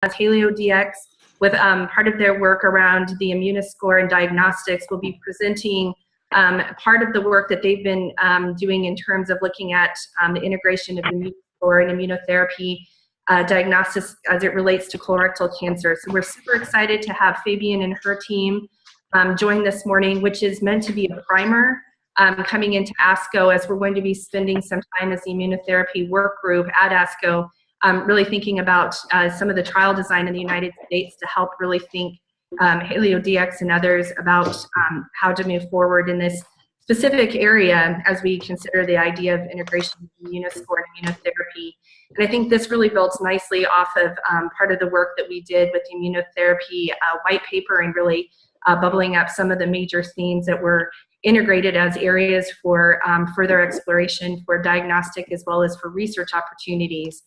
HalioDx, with part of their work around the Immunoscore and diagnostics, will be presenting part of the work that they've been doing in terms of looking at the integration of Immunoscore and immunotherapy diagnostics as it relates to colorectal cancer. So we're super excited to have Fabian and her team join this morning, which is meant to be a primer coming into ASCO, as we're going to be spending some time as the immunotherapy work group at ASCO, really thinking about some of the trial design in the United States to help really think HalioDx and others about how to move forward in this specific area as we consider the idea of integration of Immunoscore and immunotherapy. And I think this really builds nicely off of part of the work that we did with the immunotherapy white paper, and really bubbling up some of the major themes that were integrated as areas for further exploration for diagnostic as well as for research opportunities.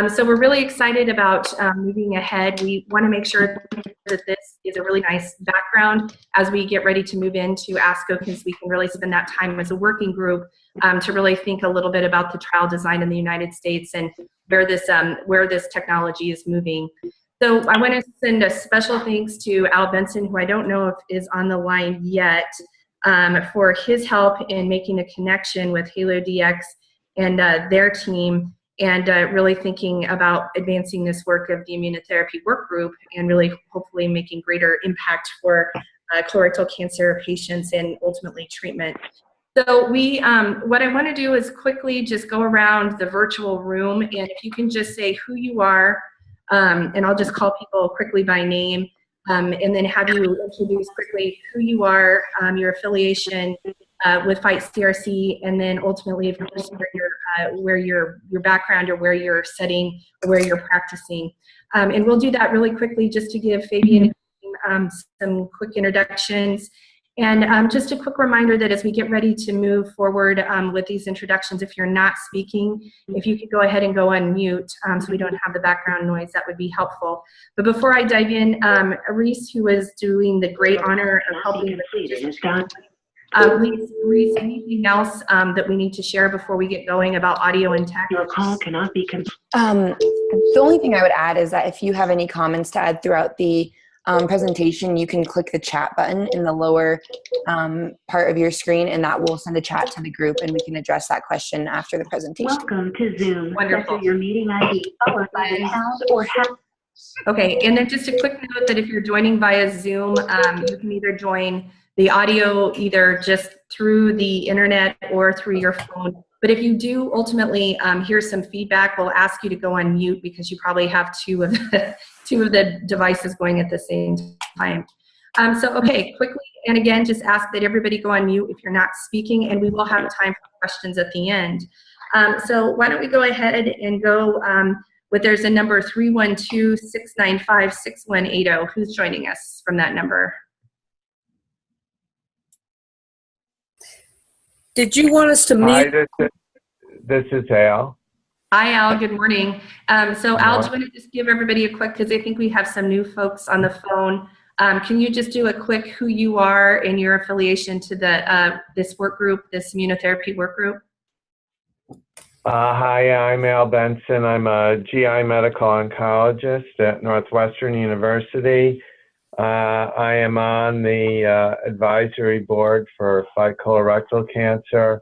So we're really excited about moving ahead. We want to make sure that this is a really nice background as we get ready to move into ASCO, because we can really spend that time as a working group to really think a little bit about the trial design in the United States and where this technology is moving. So I want to send a special thanks to Al Benson, who I don't know if is on the line yet, for his help in making a connection with HalioDx and their team, and really thinking about advancing this work of the immunotherapy work group and really hopefully making greater impact for colorectal cancer patients and ultimately treatment. So what I want to do is quickly just go around the virtual room, and if you can just say who you are, and I'll just call people quickly by name, and then have you introduce quickly who you are, your affiliation with Fight CRC, and then ultimately, of course, where your background or where you're studying or where you're practicing. And we'll do that really quickly just to give Fabian some quick introductions. And just a quick reminder that as we get ready to move forward with these introductions, if you're not speaking, if you could go ahead and go on mute so we don't have the background noise, that would be helpful. But before I dive in, Reese, who is doing the great honor of helping Reese, anything else that we need to share before we get going about audio and tech? Your call cannot be the only thing I would add is that if you have any comments to add throughout the presentation, you can click the chat button in the lower part of your screen, and that will send a chat to the group, and we can address that question after the presentation. Welcome to Zoom. Wonderful. Enter your meeting ID followed by the pound or hash. Okay, and then just a quick note that if you're joining via Zoom, you can either join the audio either just through the internet or through your phone. But if you do ultimately hear some feedback, we'll ask you to go on mute because you probably have two of the devices going at the same time. So, okay, quickly, and again, just ask that everybody go on mute if you're not speaking, and we will have time for questions at the end. So why don't we go ahead and go with, there's a number 312-695-6180. Who's joining us from that number? Did you want us to meet? Hi, this is Al. Hi, Al. Good morning. So, Al, do you want to just give everybody a quick, because I think we have some new folks on the phone. Can you just do a quick who you are and your affiliation to the this work group, this immunotherapy work group? Hi, I'm Al Benson. I'm a GI medical oncologist at Northwestern University. I am on the advisory board for Fight Colorectal Cancer,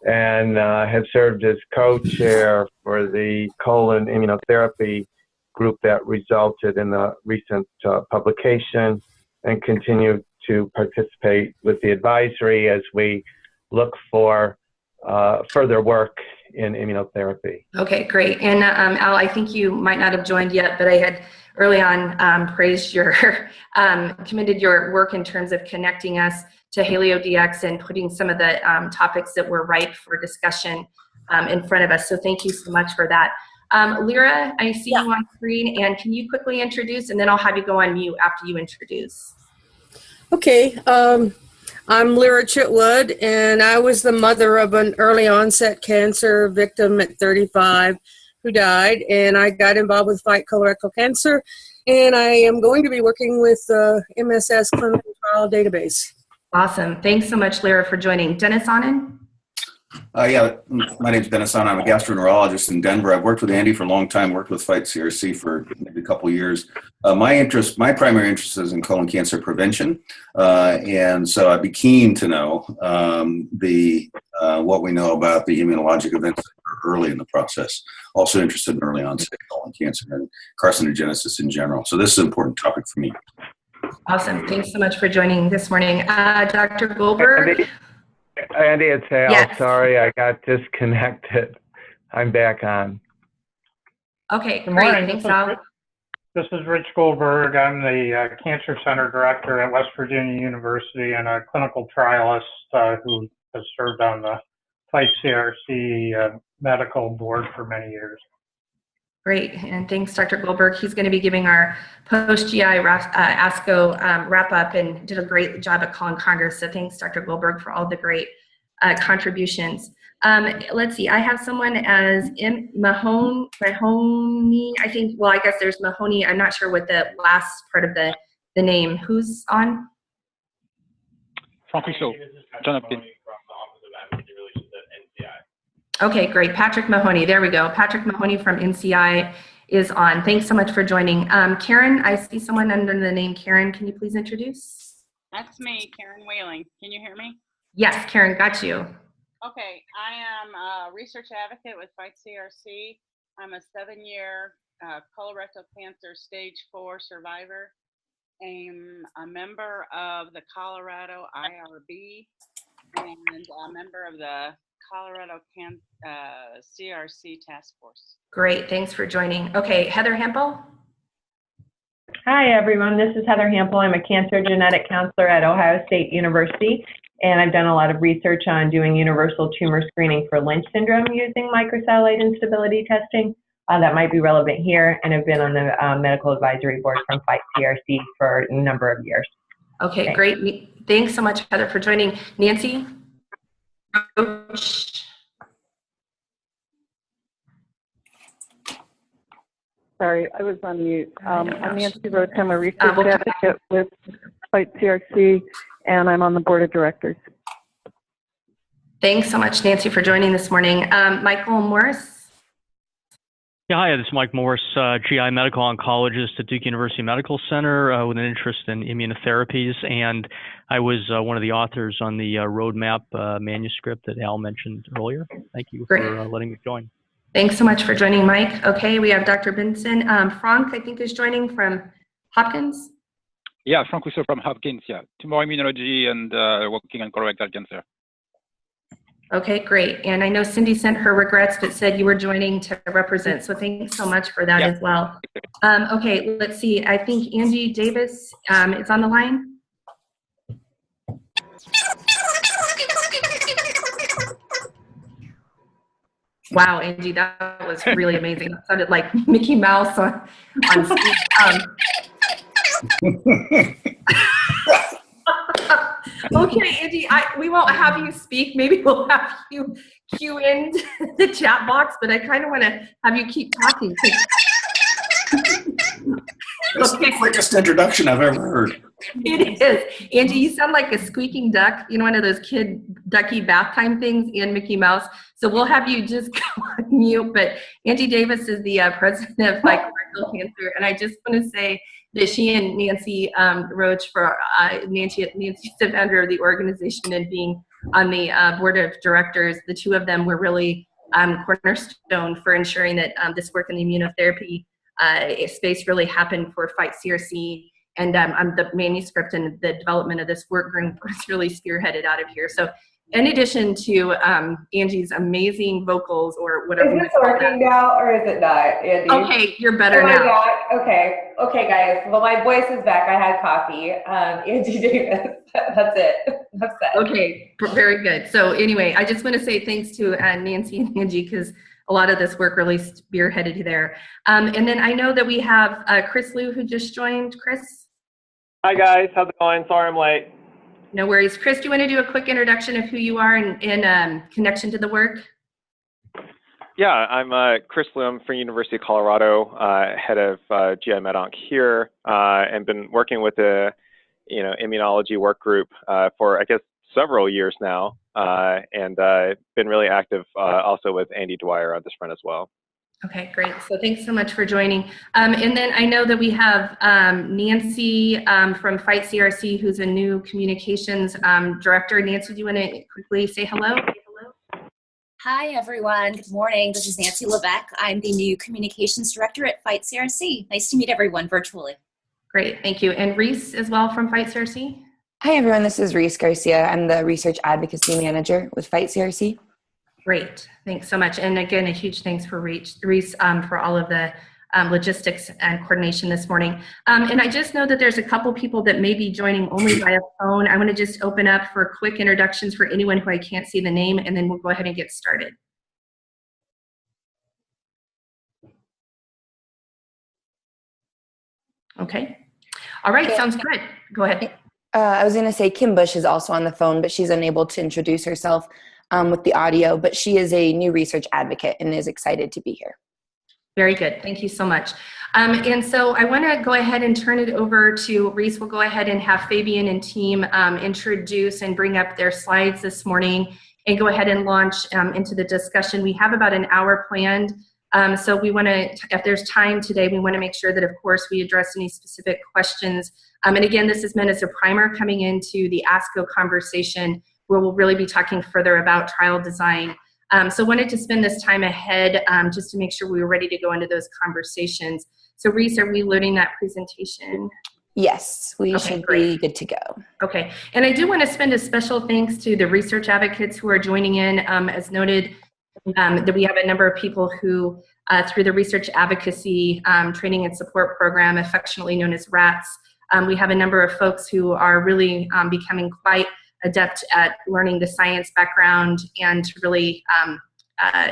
and have served as co-chair for the colon immunotherapy group that resulted in the recent publication, and continue to participate with the advisory as we look for further work in immunotherapy. Okay, great. And Al, I think you might not have joined yet, but I had early on praised your, commended your work in terms of connecting us to HalioDx and putting some of the topics that were ripe for discussion in front of us. So thank you so much for that. Lyra, I see you on screen, and can you quickly introduce, and then I'll have you go on mute after you introduce. Okay, I'm Lyra Chitwood, and I was the mother of an early onset cancer victim at 35 who died, and I got involved with Fight Colorectal Cancer, and I am going to be working with the MSS Clinical Trial Database. Awesome. Thanks so much, Lyra, for joining. Dennis Anand? Yeah, my name's Dennis Ahn. I'm a gastroenterologist in Denver. I've worked with Andy for a long time, worked with Fight CRC for maybe a couple of years. My primary interest is in colon cancer prevention. And so I'd be keen to know what we know about the immunologic events early in the process. Also interested in early onset colon cancer and carcinogenesis in general. So this is an important topic for me. Awesome. Thanks so much for joining this morning. Dr. Goldberg? Andy, it's Al. Yes. Sorry, I got disconnected. I'm back on. Okay, Good great. morning. Thanks, Al. This is Rich Goldberg. I'm the Cancer Center Director at West Virginia University and a clinical trialist who has served on the Fight CRC medical board for many years. Great, and thanks, Dr. Goldberg. He's going to be giving our post-GI ASCO wrap-up and did a great job at calling Congress, so thanks, Dr. Goldberg, for all the great contributions. Let's see, I have someone as Mahoney, I think, well, I guess there's Mahoney. I'm not sure what the last part of the name. Who's on? Frank Rousseau, John Hopkins. Okay, great. Patrick Mahoney, there we go. Patrick Mahoney from NCI is on. Thanks so much for joining. Karen, I see someone under the name Karen. Can you please introduce? That's me, Karen Whaling. Can you hear me? Yes, Karen, got you. Okay, I am a research advocate with Fight CRC. I'm a 7-year colorectal cancer stage 4 survivor. I'm a member of the Colorado IRB and a member of the Colorado CRC Task Force. Great, thanks for joining. Okay, Heather Hempel. Hi everyone, this is Heather Hempel. I'm a cancer genetic counselor at Ohio State University, and I've done a lot of research on doing universal tumor screening for Lynch syndrome using microsatellite instability testing. That might be relevant here, and I've been on the medical advisory board from Fight CRC for a number of years. Okay, Thanks. Great. Thanks so much, Heather, for joining. Nancy Roach. Sorry, I was on mute. I'm Nancy Roach. I'm a research advocate with Fight CRC, and I'm on the board of directors. Thanks so much, Nancy, for joining this morning. Michael Morris. Yeah, hi, this is Mike Morris, GI medical oncologist at Duke University Medical Center with an interest in immunotherapies, and I was one of the authors on the roadmap manuscript that Al mentioned earlier. Thank you for letting me join. Thanks so much for joining, Mike. Okay, we have Dr. Benson. Frank, I think, is joining from Hopkins. Yeah, Frank Rousseau from Hopkins, yeah. Tumor immunology and working on colorectal cancer. Okay, great. And I know Cindy sent her regrets, but said you were joining to represent. So thanks so much for that as well. Okay, let's see. I think Angie Davis is on the line. Wow, Angie, that was really amazing. That sounded like Mickey Mouse on stage. Okay, Angie, we won't have you speak. Maybe we'll have you cue in the chat box, but I kind of want to have you keep talking. This is the quickest introduction I've ever heard. It is. Angie, you sound like a squeaking duck, you know, one of those kid ducky bath time things in Mickey Mouse. So we'll have you just go on mute. But Angie Davis is the president of Fight Colorectal Cancer. And I just want to say that she and Nancy Roach, Nancy's the founder of the organization and being on the board of directors, the two of them were really cornerstone for ensuring that this work in the immunotherapy space really happened for Fight CRC, and the manuscript and the development of this work group was really spearheaded out of here. So in addition to Angie's amazing vocals, or whatever. Is this working now, or is it not, Andy? Okay, you're better now. God. Okay, guys. Well, my voice is back. I had coffee. Angie Davis. That's it. That's it. Okay, very good. So anyway, I just want to say thanks to Nancy and Angie, because a lot of this work really spearheaded there. And then I know that we have Chris Liu, who just joined. Chris? Hi guys, how's it going? Sorry I'm late. No worries. Chris, do you want to do a quick introduction of who you are in connection to the work? Yeah, I'm Chris Liu from University of Colorado, head of GI Med Onc here, and been working with the immunology work group for, I guess, several years now. and been really active also with Andy Dwyer on this front as well. Okay, great. So thanks so much for joining. And then I know that we have Nancy from Fight CRC, who's a new communications director. Nancy, do you want to quickly say hello? Hi, everyone. Good morning. This is Nancy Levesque. I'm the new communications director at Fight CRC. Nice to meet everyone virtually. Great, thank you. And Reese as well from Fight CRC? Hi, everyone. This is Reese Garcia. I'm the Research Advocacy Manager with Fight CRC. Great. Thanks so much. And again, a huge thanks for Reese for all of the logistics and coordination this morning. And I just know that there's a couple people that may be joining only via phone. I want to just open up for quick introductions for anyone who I can't see the name, and then we'll go ahead and get started. Okay. All right, sounds good. Go ahead. I was going to say Kim Bush is also on the phone, but she's unable to introduce herself with the audio, but she is a new research advocate and is excited to be here. Very good. Thank you so much. And so I want to go ahead and turn it over to Reese. We'll go ahead and have Fabian and team introduce and bring up their slides this morning and go ahead and launch into the discussion. We have about an hour planned. So we want to, if there's time today, we want to make sure that, of course, we address any specific questions. And again, this is meant as a primer coming into the ASCO conversation, where we'll really be talking further about trial design. So wanted to spend this time ahead just to make sure we were ready to go into those conversations. So Reese, are we loading that presentation? Yes, we should be good to go. Okay, and I do want to spend a special thanks to the research advocates who are joining in. As noted, that we have a number of people who, through the Research Advocacy Training and Support Program, affectionately known as RATS, we have a number of folks who are really becoming quite adept at learning the science background and to really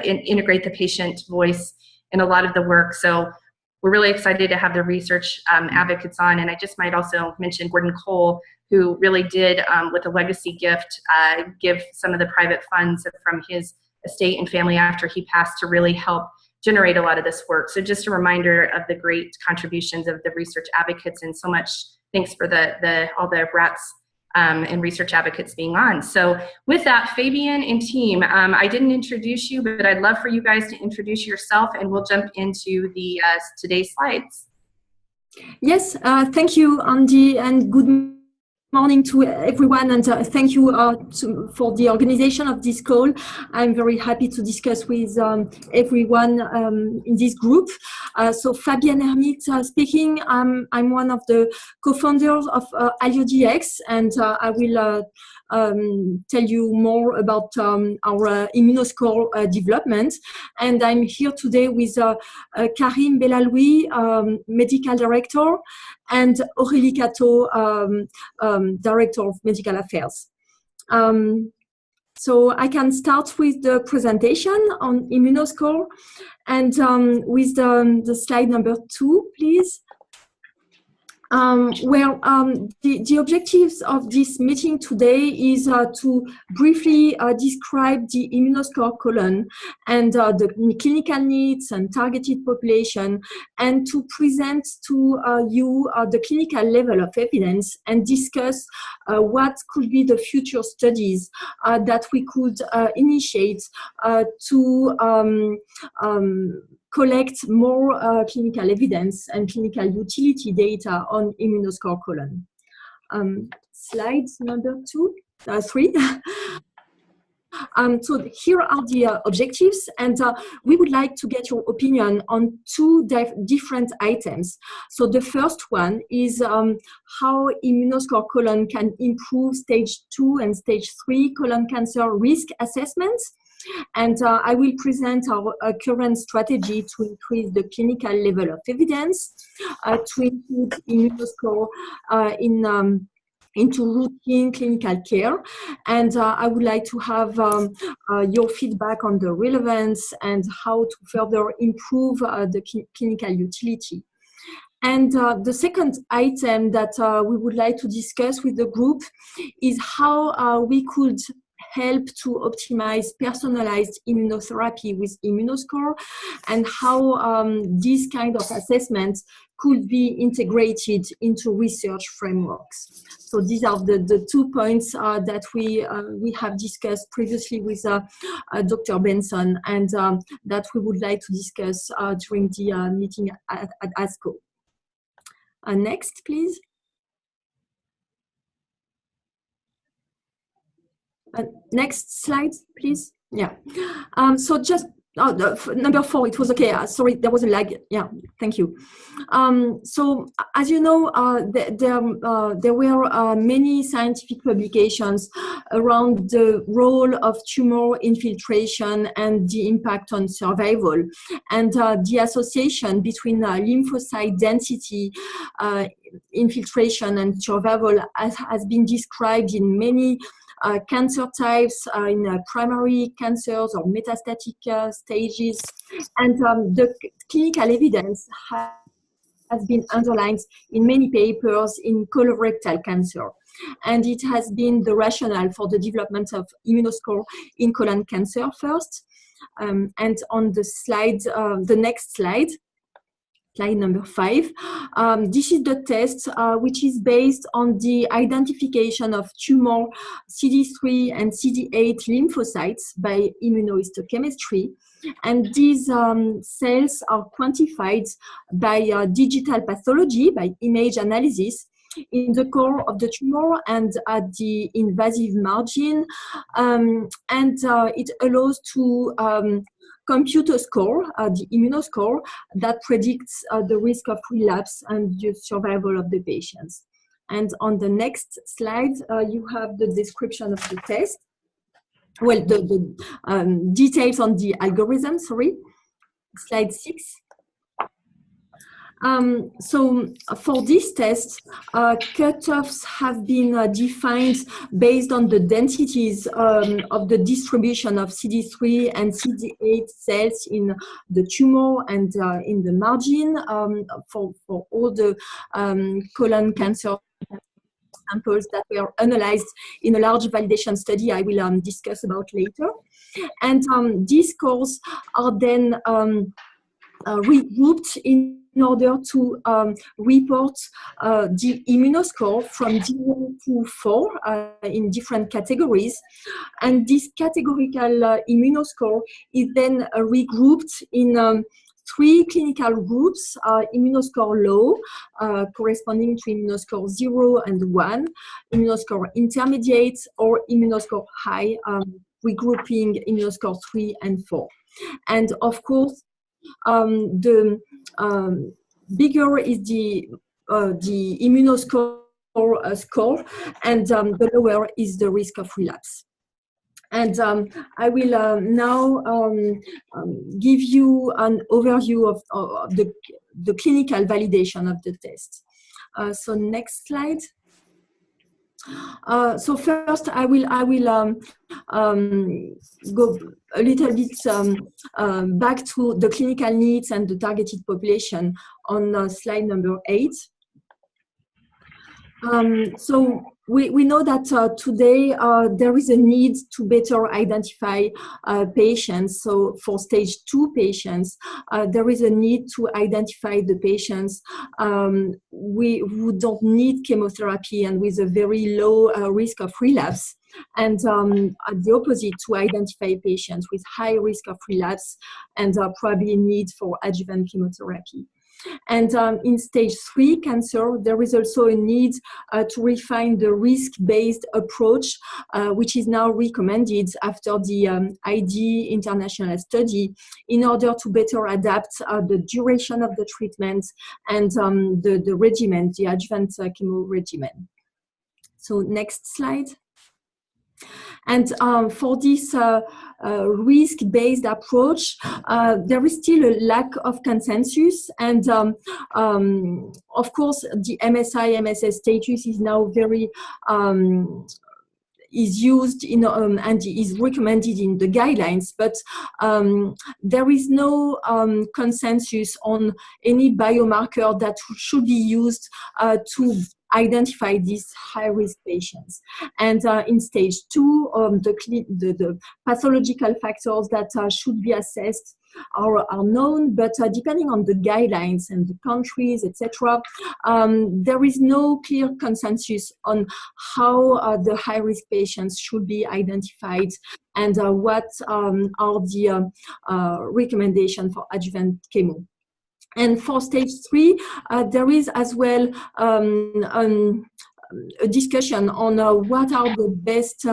integrate the patient voice in a lot of the work. So we're really excited to have the research advocates on. And I just might also mention Gordon Cole, who really did, with a legacy gift, give some of the private funds from his estate and family after he passed to really help generate a lot of this work. So just a reminder of the great contributions of the research advocates, and so much thanks for all the RATS and research advocates being on. So with that, Fabian and team, I didn't introduce you, but I'd love for you guys to introduce yourself, and we'll jump into the today's slides. Yes, thank you, Andy, and good morning to everyone, and thank you for the organization of this call. I'm very happy to discuss with everyone in this group. So Fabienne Hermit speaking. I'm one of the co-founders of HalioDx, and I will tell you more about our Immunoscore development. And I'm here today with Karim Belaloui, Medical Director, and Aurélie Cato, Director of Medical Affairs. So I can start with the presentation on Immunoscore, and with the slide number 2, please. The objectives of this meeting today is to briefly describe the Immunoscore colon and the clinical needs and targeted population, and to present to you the clinical level of evidence and discuss what could be the future studies that we could initiate to collect more clinical evidence and clinical utility data on Immunoscore colon. Slide number 3. So here are the objectives, and we would like to get your opinion on 2 different items. So the first one is how Immunoscore colon can improve stage 2 and stage 3 colon cancer risk assessments. And I will present our current strategy to increase the clinical level of evidence, to include Immunoscore into routine clinical care. And I would like to have your feedback on the relevance and how to further improve the clinical utility. And the second item that we would like to discuss with the group is how we could help to optimize personalized immunotherapy with Immunoscore, and how these kind of assessments could be integrated into research frameworks. So these are the 2 points that we have discussed previously with Dr. Benson, and that we would like to discuss during the meeting at ASCO. Next, please. Next slide, please. Yeah. So just number 4, it was okay. Sorry, there was a lag. Yeah, thank you. So as you know, there were many scientific publications around the role of tumor infiltration and the impact on survival, and the association between lymphocyte density, infiltration, and survival has been described in many cancer types, in primary cancers or metastatic stages, and the clinical evidence has been underlined in many papers in colorectal cancer, and it has been the rationale for the development of Immunoscore in colon cancer first. And on the slide, the next slide, slide number 5. This is the test which is based on the identification of tumor CD3 and CD8 lymphocytes by immunohistochemistry. And these cells are quantified by digital pathology, by image analysis, in the core of the tumor and at the invasive margin. And it allows to compute a score, the Immunoscore, that predicts the risk of relapse and the survival of the patients. And on the next slide, you have the description of the test. Well, the details on the algorithm, sorry. Slide 6. So for this test, cutoffs have been defined based on the densities of the distribution of CD3 and CD8 cells in the tumor and in the margin for all the colon cancer samples that were analyzed in a large validation study I will discuss about later. And these scores are then regrouped in order to report the Immunoscore from 0 to 4 in different categories. And this categorical Immunoscore is then regrouped in 3 clinical groups: Immunoscore low, corresponding to Immunoscore 0 and 1, Immunoscore intermediate, or Immunoscore high, regrouping Immunoscore 3 and 4. And of course, the bigger is the Immunoscore score, and the lower is the risk of relapse. And I will now give you an overview of the clinical validation of the test. So next slide. So first, I will go a little bit back to the clinical needs and the targeted population on slide number 8. So we know that today there is a need to better identify patients. So for stage 2 patients, there is a need to identify the patients who don't need chemotherapy and with a very low risk of relapse. And at the opposite, to identify patients with high risk of relapse and probably need for adjuvant chemotherapy. And in stage 3 cancer, there is also a need to refine the risk-based approach, which is now recommended after the ID international study, in order to better adapt the duration of the treatment and the regimen, the adjuvant chemo regimen. So next slide. And for this risk-based approach, there is still a lack of consensus. And of course, the MSI-MSS status is now very is used in and is recommended in the guidelines, but there is no consensus on any biomarker that should be used to identify these high-risk patients. And in stage 2, the pathological factors that should be assessed are known, but depending on the guidelines and the countries, etc., there is no clear consensus on how the high-risk patients should be identified and what are the recommendations for adjuvant chemo. And for stage 3, there is as well a discussion on what are the best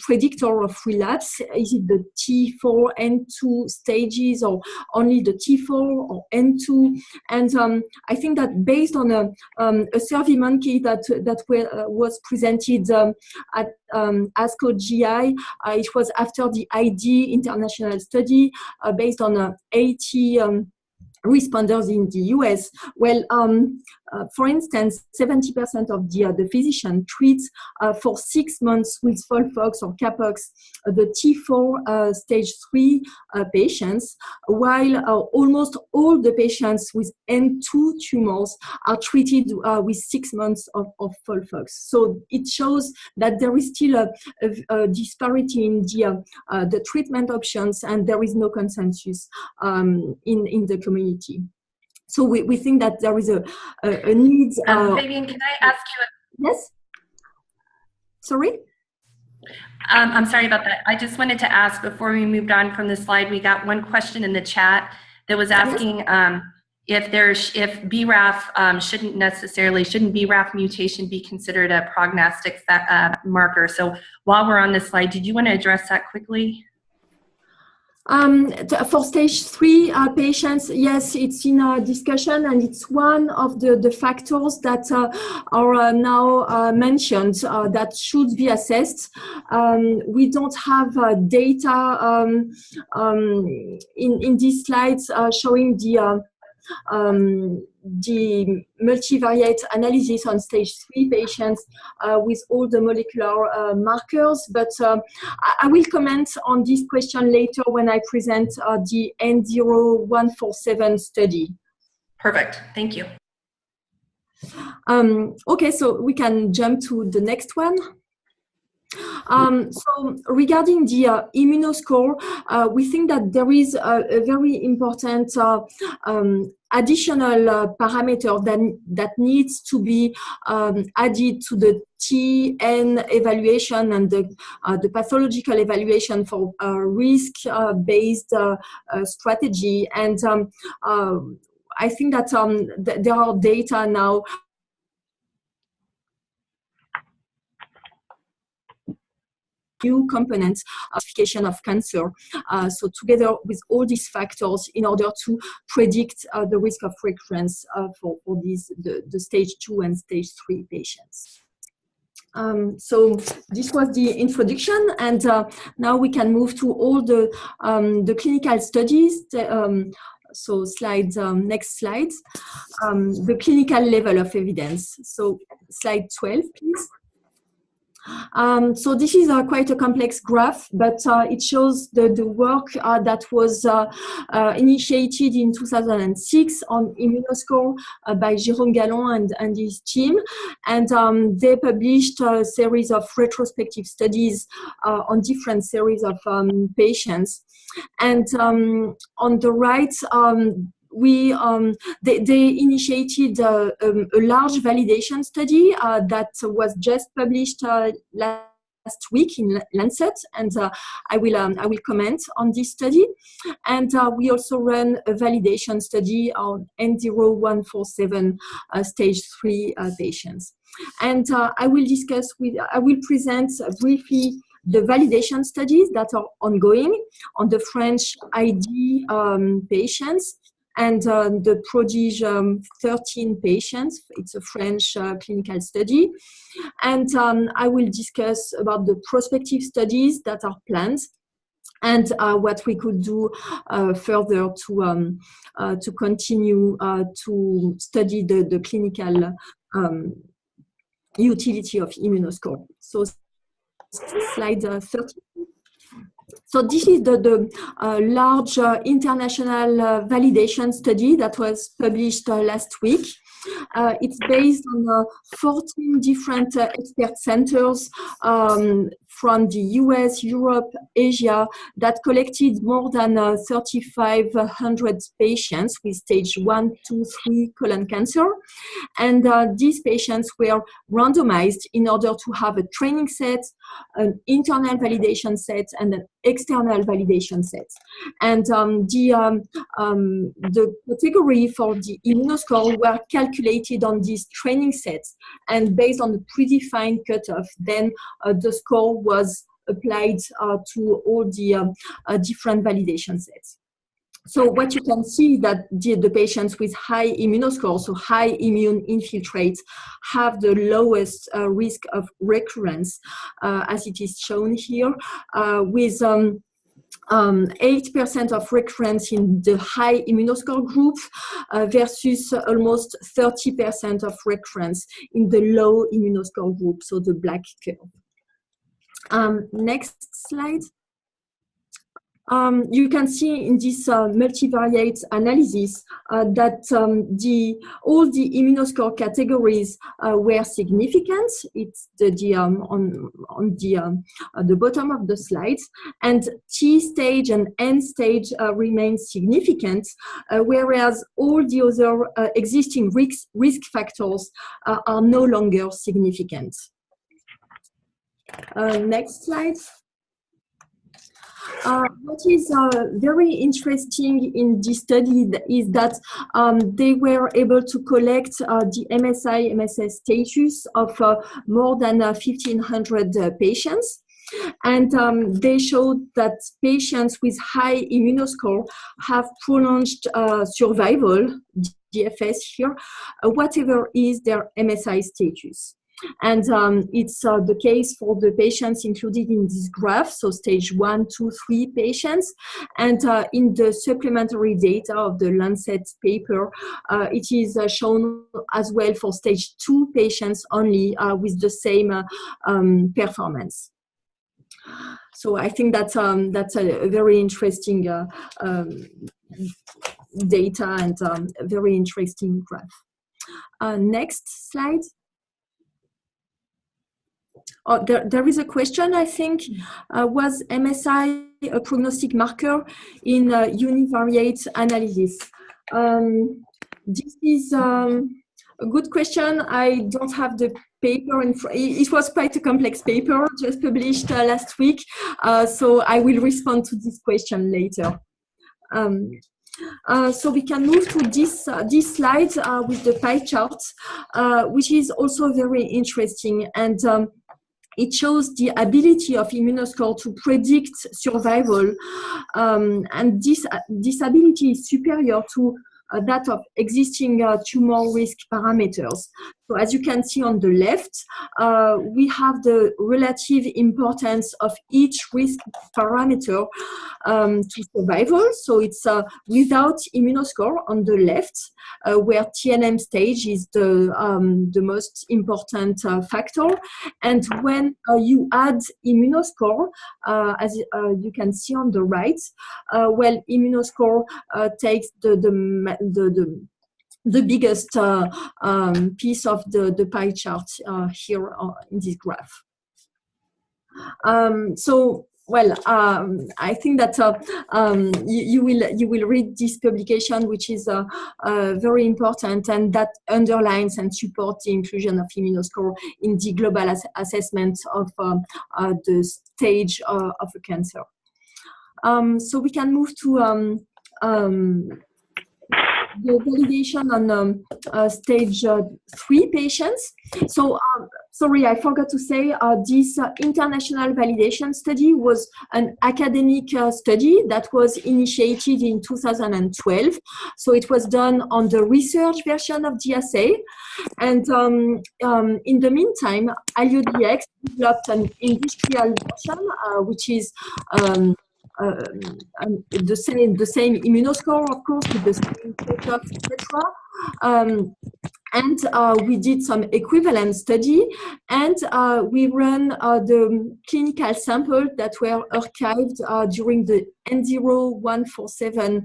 predictor of relapse. Is it the T4, N2 stages, or only the T4 or N2? And I think that based on a SurveyMonkey that was presented at ASCO GI, it was after the ID international study based on 80 responders in the US. Well, for instance, 70% of the physician treats for 6 months with FOLFOX or CAPOX the T4 stage 3 patients, while almost all the patients with N2 tumors are treated with 6 months of FOLFOX. So it shows that there is still a disparity in the treatment options, and there is no consensus in the community. So we think that there is a need. Fabian, can I ask you? Yes? Sorry? I'm sorry about that. I just wanted to ask, before we moved on from the slide, we got one question in the chat that was asking if BRAF shouldn't BRAF mutation be considered a prognostic marker? So while we're on this slide, did you want to address that quickly? For stage 3 patients, yes, it's in a discussion, and it's one of the factors that are now mentioned that should be assessed. We don't have data in these slides showing the multivariate analysis on stage 3 patients with all the molecular markers, but I will comment on this question later when I present the N0147 study. Perfect, thank you. Okay, so we can jump to the next one. So regarding the Immunoscore, we think that there is a very important additional parameter that needs to be added to the TN evaluation and the pathological evaluation for risk-based strategy. And I think that there are data now new components of classification of cancer. So together with all these factors in order to predict the risk of recurrence for the stage 2 and stage 3 patients. So this was the introduction, and now we can move to all the clinical studies. So slides, next slide. The clinical level of evidence. So slide 12, please. So this is quite a complex graph, but it shows the work that was initiated in 2006 on Immunoscore by Jérôme Gallon and his team. And they published a series of retrospective studies on different series of patients. And on the right, they initiated a large validation study that was just published last week in Lancet, and I will comment on this study. And we also ran a validation study on N0147 stage 3 patients. And I will present briefly the validation studies that are ongoing on the French ID patients and the Prodige 13 patients. It's a French clinical study. And I will discuss about the prospective studies that are planned and what we could do further to continue to study the clinical utility of Immunoscore. So slide 13. So this is the large international validation study that was published last week. It's based on 14 different expert centers from the US, Europe, Asia, that collected more than 3,500 patients with stage 1, 2, 3 colon cancer. And these patients were randomized in order to have a training set, an internal validation set, and an external validation set. And the category for the Immunoscore were calculated on these training sets, and based on the predefined cutoff, then the score was applied to all the different validation sets. So what you can see that the patients with high immunoscore, so high immune infiltrates, have the lowest risk of recurrence, as it is shown here, with 8% of recurrence in the high immunoscore group versus almost 30% of recurrence in the low immunoscore group, so the black curve. Next slide. You can see in this multivariate analysis that all the Immunoscore categories were significant. It's on the bottom of the slide, and T stage and N stage remain significant, whereas all the other existing risk factors are no longer significant. Next slide. What is very interesting in this study is that they were able to collect the MSI, MSS status of more than 1,500 patients. And they showed that patients with high immunoscore have prolonged survival, DFS here, whatever is their MSI status. And it's the case for the patients included in this graph, so stage 1, 2, 3 patients. And in the supplementary data of the Lancet paper, it is shown as well for stage 2 patients only with the same performance. So I think that's a very interesting data and a very interesting graph. Next slide. Oh, there is a question, I think. Was MSI a prognostic marker in univariate analysis? This is a good question. I don't have the paper. It was quite a complex paper just published last week, so I will respond to this question later. So we can move to this slide with the pie chart, which is also very interesting. And it shows the ability of Immunoscore to predict survival, and this ability is superior to that of existing tumor risk parameters. So as you can see on the left, we have the relative importance of each risk parameter to survival. So it's without Immunoscore on the left, where TNM stage is the most important factor. And when you add Immunoscore, as you can see on the right, well, Immunoscore takes the biggest piece of the pie chart here in this graph. So, well, I think that you will read this publication, which is very important, and that underlines and supports the inclusion of Immunoscore in the global assessment of the stage of a cancer. So we can move to the validation on stage 3 patients. So, sorry, I forgot to say, this international validation study was an academic study that was initiated in 2012. So it was done on the research version of the assay. And in the meantime, HalioDx developed an industrial version, which is the same Immunoscore, of course, with the same cutoff, etc. And we did some equivalent study, and we ran the clinical samples that were archived during the N0147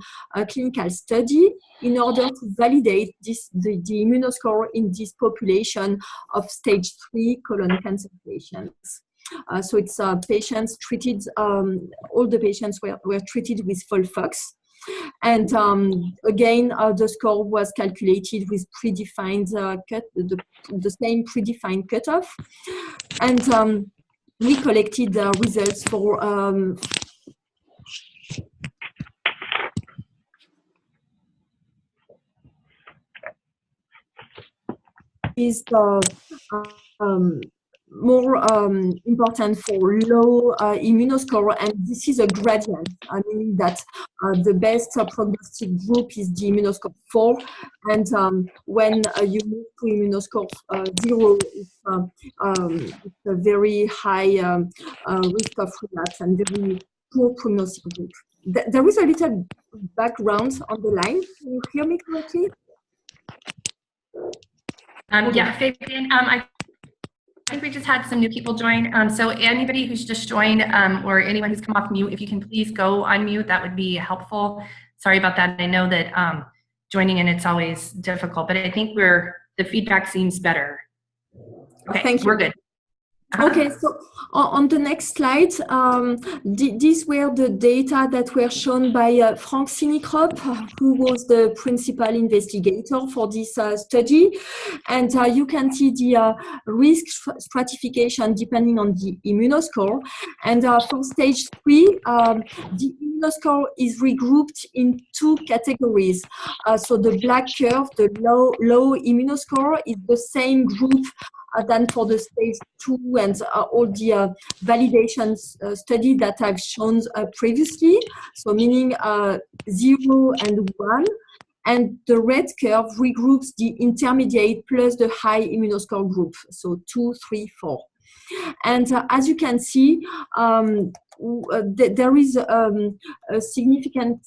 clinical study in order to validate the Immunoscore in this population of stage 3 colon cancer patients. So it's patients treated, all the patients were treated with FOLFOX. And again, the score was calculated with predefined the same predefined cutoff. And we collected the results for more important for low Immunoscore, and this is a gradient, meaning that the best prognostic group is the Immunoscore 4, and when you move to Immunoscore 0, it's a very high risk of relapse and very poor prognostic group. There is a little background on the line. Can you hear me correctly? Yeah, Fabian, I think we just had some new people join. So anybody who's just joined or anyone who's come off mute, if you can please go on mute, that would be helpful. Sorry about that. I know that joining in, it's always difficult, but I think the feedback seems better. Okay, thank you. We're good. Okay, so on the next slide, these were the data that were shown by Frank Sinikrop, who was the principal investigator for this study. And you can see the risk stratification depending on the Immunoscore. And for stage 3, the Immunoscore is regrouped in 2 categories. So the black curve, the low Immunoscore, is the same group than for the stage 2 and all the validation study that I've shown previously, so meaning 0 and 1. And the red curve regroups the intermediate plus the high Immunoscore group, so 2, 3, 4. And as you can see, there is a significant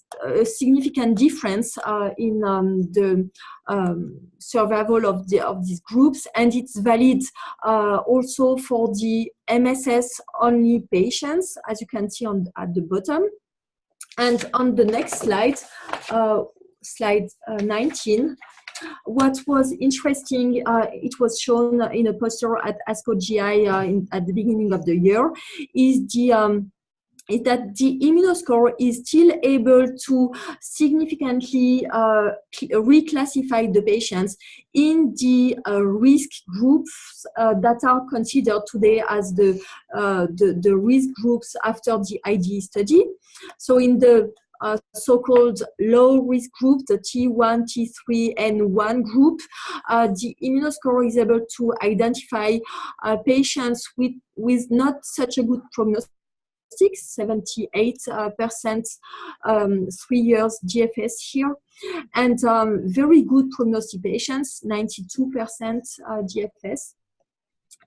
difference in the survival of these groups, and it's valid also for the MSS-only patients, as you can see at the bottom. And on the next slide, slide 19, what was interesting, it was shown in a poster at ASCO GI at the beginning of the year, is that the Immunoscore is still able to significantly reclassify the patients in the risk groups that are considered today as the risk groups after the IDE study. So in the so-called low-risk group, the T1, T3, and 1 group, the Immunoscore is able to identify patients with not such a good prognosis, 78% 3 years GFS here, and very good prognostic patients, 92% GFS.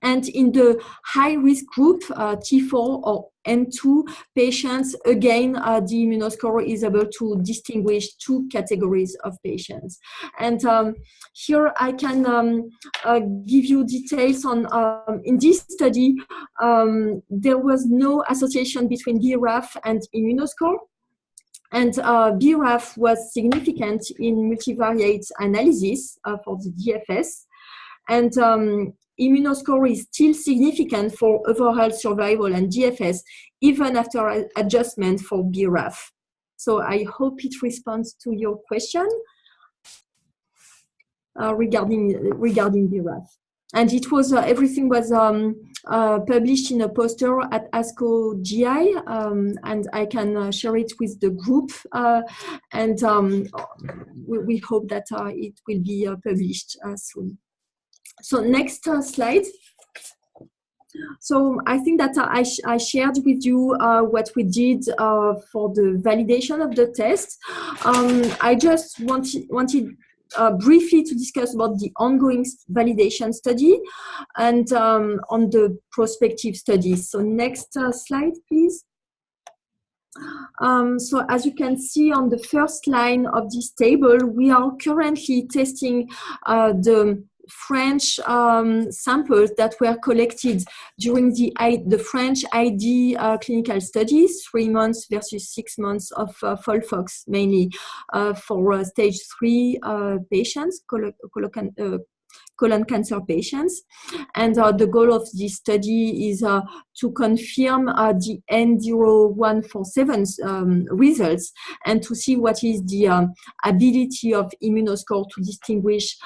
And in the high-risk group, T4 or N2 patients, again, the Immunoscore is able to distinguish 2 categories of patients. And here I can give you details on, in this study, there was no association between BRAF and Immunoscore. And BRAF was significant in multivariate analysis for the DFS. And Immunoscore is still significant for overall survival and DFS, even after adjustment for BRAF. So I hope it responds to your question regarding BRAF. And it was everything was published in a poster at ASCO GI, and I can share it with the group, and we hope that it will be published soon. So next slide. So I think that I shared with you what we did for the validation of the test. I just wanted briefly to discuss about the ongoing validation study and on the prospective studies. So next slide, please. So as you can see on the first line of this table, we are currently testing the French samples that were collected during the French ID clinical studies, 3 months versus 6 months of FOLFOX, mainly for stage 3 patients, colon cancer patients. And the goal of this study is to confirm the N0147 results and to see what is the ability of Immunoscore to distinguish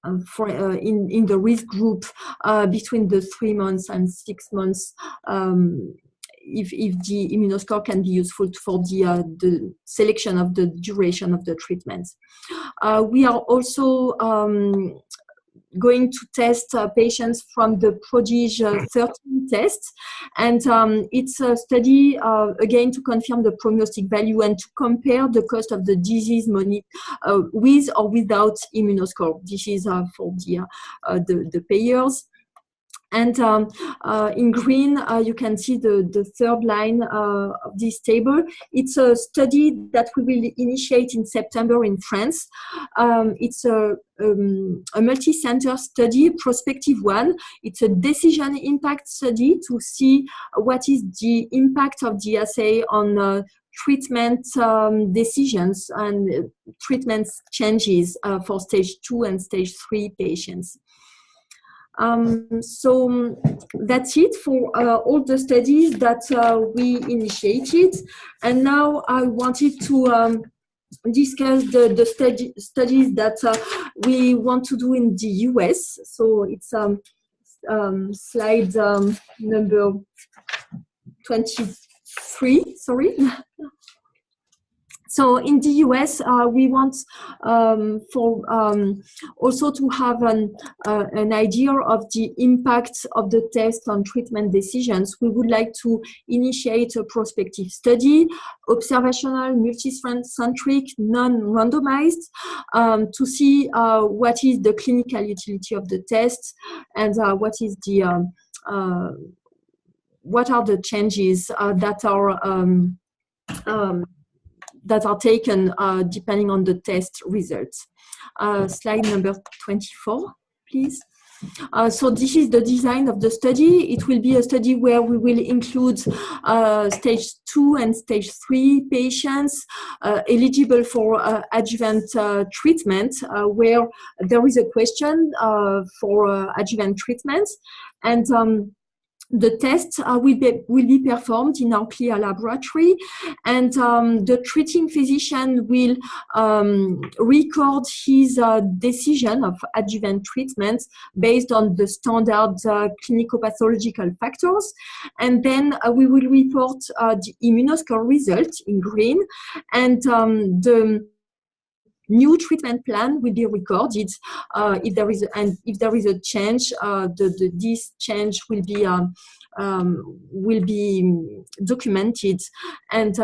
in the risk group between the 3 months and 6 months if the Immunoscore can be useful for the selection of the duration of the treatment. We are also going to test patients from the Prodige 13 test, and it's a study again to confirm the prognostic value and to compare the cost of the disease with or without Immunoscore. This is for the payers. And in green, you can see the third line of this table. It's a study that we will initiate in September in France. It's a multi-center study, prospective one. It's a decision impact study to see what is the impact of the assay on treatment decisions and treatment changes for stage 2 and stage 3 patients. So that's it for all the studies that we initiated. And now I wanted to discuss the studies that we want to do in the US. So it's slide number 23, sorry. So in the US, we want also to have an idea of the impact of the test on treatment decisions. We would like to initiate a prospective study, observational, multicentric, non-randomized, to see what is the clinical utility of the test and what are the changes that are taken depending on the test results. Slide number 24, please. So this is the design of the study. It will be a study where we will include stage 2 and stage 3 patients eligible for adjuvant treatment, where there is a question for adjuvant treatment. And the tests will be performed in our CLIA laboratory, and the treating physician will record his decision of adjuvant treatment based on the standard clinico-pathological factors, and then we will report the Immunoscore result in green, and the new treatment plan will be recorded. If there is a change, this change will be documented, and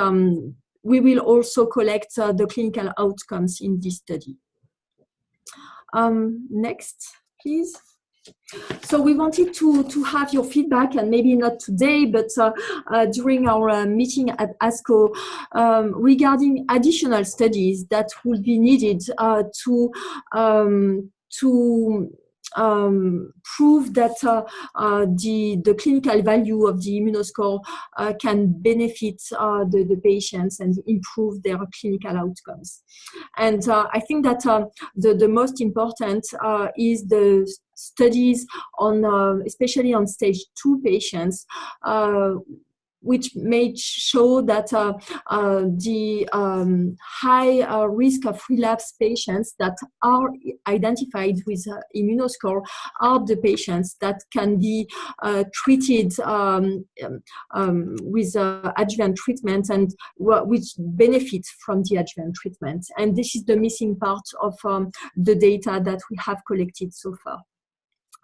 we will also collect the clinical outcomes in this study. Next, please. So we wanted to have your feedback, and maybe not today, but during our meeting at ASCO, regarding additional studies that would be needed to prove that the clinical value of the Immunoscore can benefit the patients and improve their clinical outcomes. And I think that the most important is the studies on, especially on stage 2 patients, which may show that the high risk of relapse patients that are identified with Immunoscore are the patients that can be treated with adjuvant treatment and which benefit from the adjuvant treatment. And this is the missing part of the data that we have collected so far.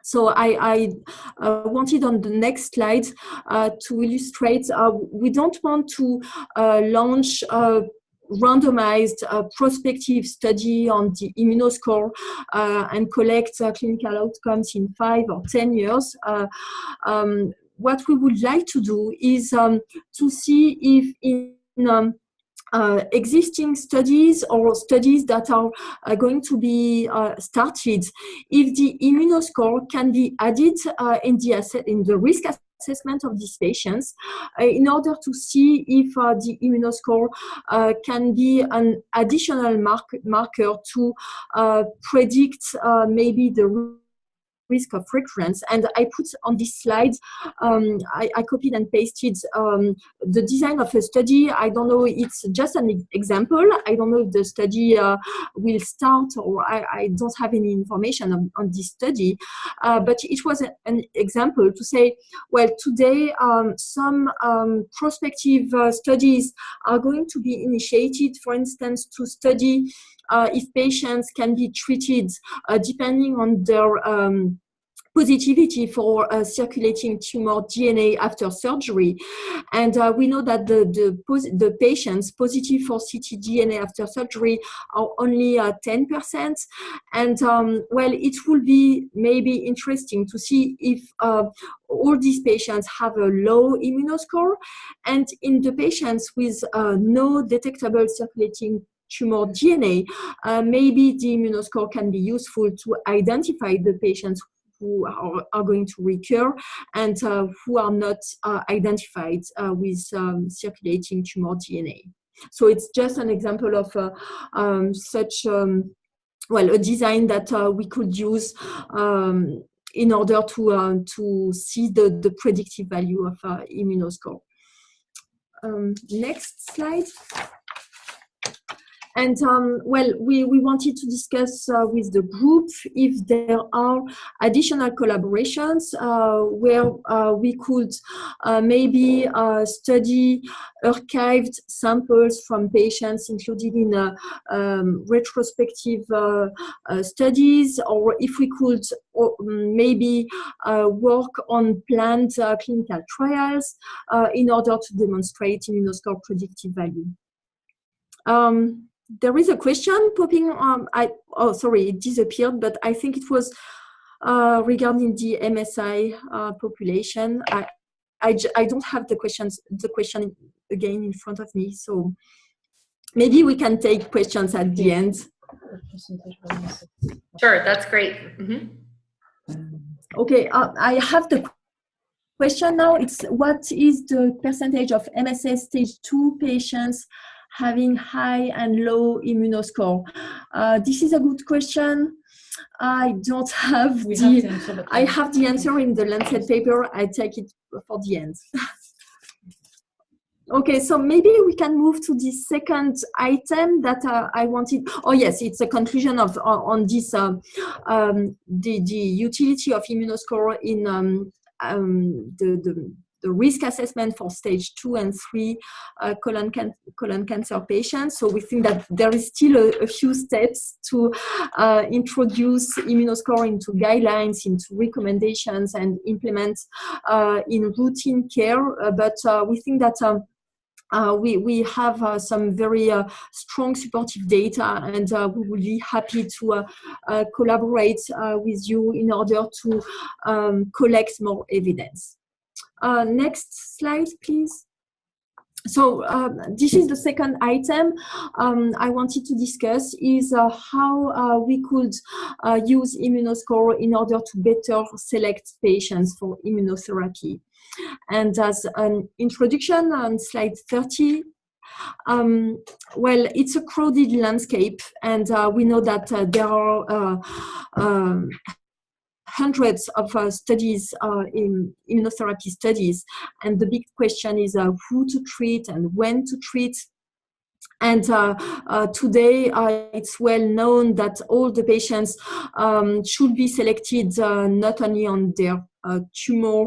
So I wanted on the next slide to illustrate, we don't want to launch a randomized prospective study on the Immunoscore and collect clinical outcomes in 5 or 10 years. what we would like to do is to see if in existing studies or studies that are going to be started, if the Immunoscore can be added in the risk assessment of these patients in order to see if the Immunoscore can be an additional marker to predict maybe the risk of recurrence. And I put on this slide, I copied and pasted the design of a study. I don't know, it's just an example. I don't know if the study will start, or I don't have any information on this study, but it was an example to say, well, today some prospective studies are going to be initiated, for instance, to study if patients can be treated depending on their positivity for circulating tumor DNA after surgery. And we know that the patients positive for ctDNA after surgery are only 10%. And well, it will be maybe interesting to see if all these patients have a low Immunoscore, and in the patients with no detectable circulating tumor DNA, maybe the Immunoscore can be useful to identify the patients who are going to recur and who are not identified with circulating tumor DNA. So it's just an example of such well, a design that we could use in order to see the predictive value of Immunoscore. Next slide. And well, we wanted to discuss with the group if there are additional collaborations where we could maybe study archived samples from patients included in retrospective studies, or if we could maybe work on planned clinical trials in order to demonstrate Immunoscore predictive value. There is a question popping on. Oh, sorry, it disappeared, but I think it was regarding the MSI population. I don't have the question again in front of me, so maybe we can take questions at the end. Sure, that's great. Okay, I have the question now. It's what is the percentage of MSS stage 2 patients having high and low Immunoscore? This is a good question. I don't have I have the answer in the Lancet paper. I take it for the end. Okay, so maybe we can move to the second item that I wanted. Oh yes, it's a conclusion of on this the utility of Immunoscore in the risk assessment for stage 2 and 3 colon cancer patients. So we think that there is still a few steps to introduce Immunoscore into guidelines, into recommendations, and implement in routine care. But we think that we have some very strong supportive data, and we will be happy to collaborate with you in order to collect more evidence. Next slide, please. So this is the second item I wanted to discuss, is how we could use Immunoscore in order to better select patients for immunotherapy. And as an introduction on slide 30, well, it's a crowded landscape, and we know that there are hundreds of studies in immunotherapy studies, and the big question is who to treat and when to treat. And today it's well known that all the patients should be selected not only on their tumor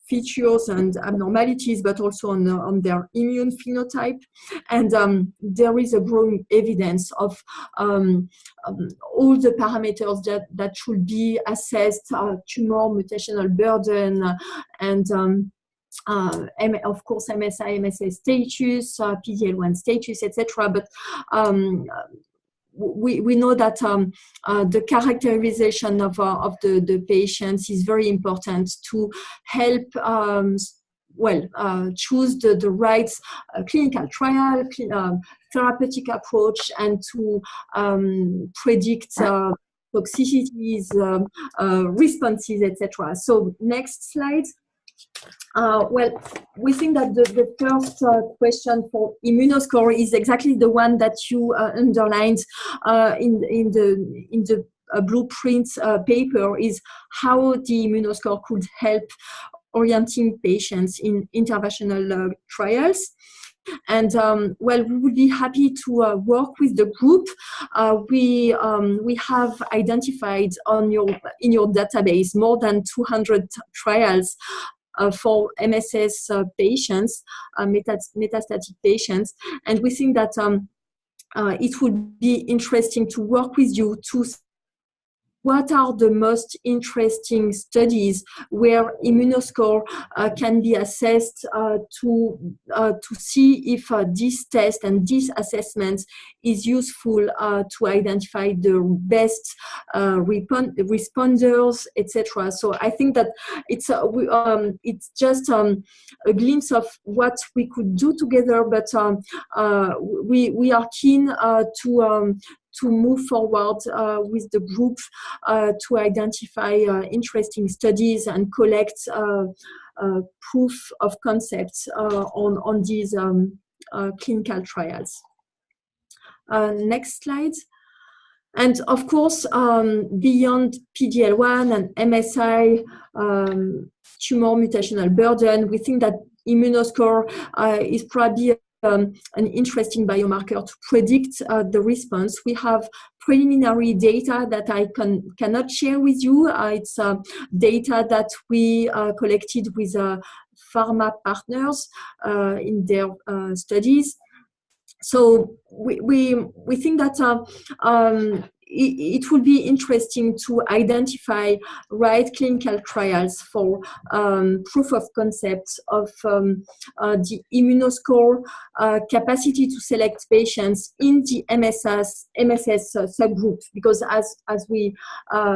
features and abnormalities, but also on their immune phenotype. And there is a growing evidence of all the parameters that should be assessed, tumor mutational burden, and of course MSI, MSA status, PD-L1 status, etc. But we know that the characterization of the patients is very important to help choose the right clinical trial, therapeutic approach, and to predict toxicities, responses, etc. So next slide. We think that the first question for Immunoscore is exactly the one that you underlined in the blueprint paper, is how the Immunoscore could help orienting patients in interventional trials. And we would be happy to work with the group. We have identified in your database more than 200 trials for MSS patients, metastatic patients, and we think that it would be interesting to work with you to what are the most interesting studies where Immunoscore can be assessed to see if this test and this assessment is useful to identify the best responders, etc. So I think that it's just a glimpse of what we could do together, but we are keen to move forward with the group to identify interesting studies and collect proof of concepts on these clinical trials. Next slide. And of course, beyond PD-L1 and MSI, tumor mutational burden, we think that Immunoscore is probably an interesting biomarker to predict the response. We have preliminary data that I cannot share with you. It's data that we collected with pharma partners in their studies. So we think that it will be interesting to identify right clinical trials for proof of concept of the Immunoscore capacity to select patients in the MSS subgroup, because as we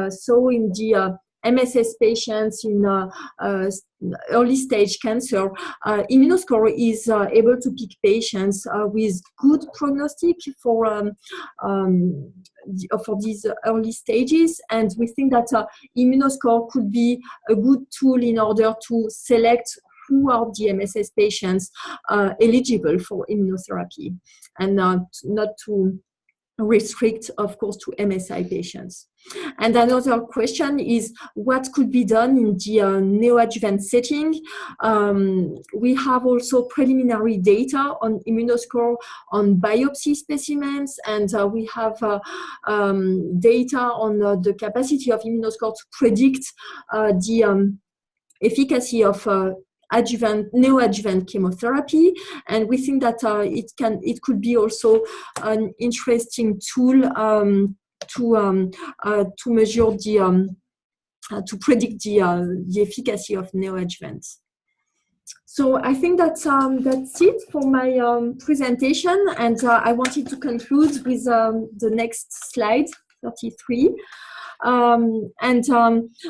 saw in the MSS patients in early stage cancer, Immunoscore is able to pick patients with good prognostic for these early stages, and we think that Immunoscore could be a good tool in order to select who are the MSS patients eligible for immunotherapy, and not to restrict, of course, to MSI patients. And another question is what could be done in the neoadjuvant setting. We have also preliminary data on Immunoscore on biopsy specimens, and we have data on the capacity of Immunoscore to predict the efficacy of neoadjuvant chemotherapy, and we think that it could be also an interesting tool to measure to predict the efficacy of neoadjuvant. So I think that's it for my presentation, and I wanted to conclude with the next slide, 33.